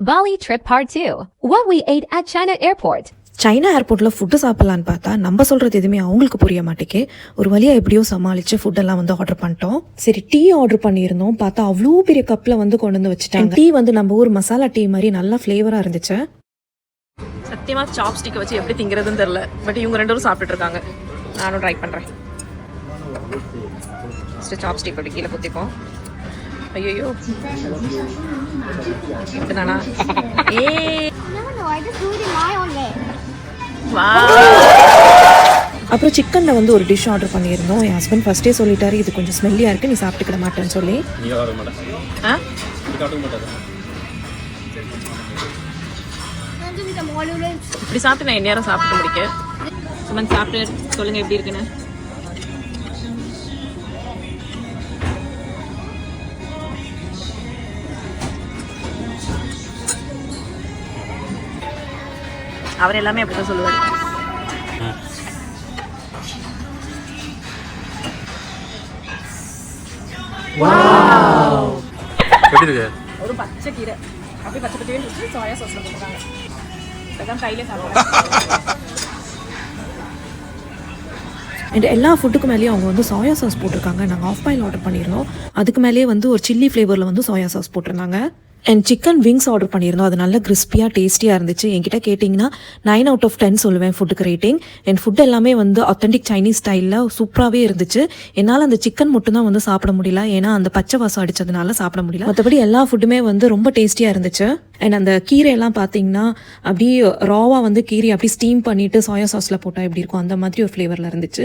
Bali trip part 2. What we ate at China airport. China ஏர்போர்ட்டில் food சாப்பிட்லான்னு பார்த்தா நம்ம சொல்கிறது எதுவுமே அவங்களுக்கு புரிய மாட்டேக்கே. ஒரு வழியாக எப்படியோ சமாளித்து ஃபுட்டெல்லாம் வந்து ஆர்டர் பண்ணிட்டோம். சரி டீ ஆர்டர் பண்ணியிருந்தோம். பார்த்தா அவ்வளோ பெரிய கப்பில் வந்து கொண்டு வந்து வச்சுட்டாங்க. டீ வந்து நம்ம ஊர் மசாலா டீ மாதிரி நல்லா ஃப்ளேவராக இருந்துச்சு. சத்தியமாக சாப்ஸ்டிக்கை வச்சு எப்படி திங்கிறதுன்னு தெரில. பட் இவங்க ரெண்டு பேரும் சாப்பிட்டுட்டு இருக்காங்க. நானும் ட்ரை பண்ணுறேன். ஃபஸ்ட்டு சாப்ஸ்டிக் அப்படி கீழே குத்திப்போம். ஐயோ இப்படிதானா? அப்புறம் சிக்கனில் வந்து ஒரு டிஷ் ஆர்டர் பண்ணியிருந்தோம். என் ஹஸ்பண்ட் ஃபஸ்ட்டே சொல்லிட்டாரு இது கொஞ்சம் ஸ்மெல்லியாக இருக்குது, நீ சாப்பிட்டுக்கிட மாட்டேன்னு சொல்லி. இப்படி சாப்பிட்டு நான் நேரம் சாப்பிட்டு முடிக்க. சுமன் சாப்பிட்டு சொல்லுங்க எப்படி இருக்குன்னு. அவர் எல்லாமே அப்படிதான் சொல்லுவார். ஒரு பச்சை கீரை அப்படியே பச்சை பச்சையே வச்சு சோயா சாஸ்ல போட்டுருக்காங்க. இதான் கையிலே சாப்பிடுவாங்க. அண்ட் எல்லா ஃபுட்டுக்கு மேலேயும் அவங்க வந்து சோயா சாஸ் போட்டிருக்காங்க. நாங்கள் ஆஃப் பாயில் ஆர்டர் பண்ணியிருந்தோம். அதுக்கு மேலேயே வந்து ஒரு சில்லி ஃப்ளேவரில் வந்து சோயா சாஸ் போட்டிருந்தாங்க. அண்ட் சிக்கன் விங்ஸ் ஆர்டர் பண்ணியிருந்தோம். அது நல்ல கிறிஸ்பியாக டேஸ்டியாக இருந்துச்சு. என்கிட்ட கேட்டிங்கன்னா 9 out of 10 சொல்லுவேன் ஃபுட்டுக்கு ரேட்டிங். அண்ட் ஃபுட் எல்லாமே வந்து ஆத்தென்டிக் சைனீஸ் ஸ்டைலில் சூப்பராகவே இருந்துச்சு. என்னால் அந்த சிக்கன் மட்டும் தான் வந்து சாப்பிட முடியல, ஏன்னா அந்த பச்சை வாசம் அடித்ததுனால சாப்பிட முடியல. மற்றபடி எல்லா ஃபுட்டுமே வந்து ரொம்ப டேஸ்டியாக இருந்துச்சு. அண்ட் அந்த கீரையெல்லாம் பார்த்தீங்கன்னா அப்படியே ராவாக வந்து கீரை அப்படி ஸ்டீம் பண்ணிவிட்டு சோயா சாஸில் போட்டால் எப்படி இருக்கும் அந்த மாதிரி ஒரு ஃப்ளேவரில் இருந்துச்சு.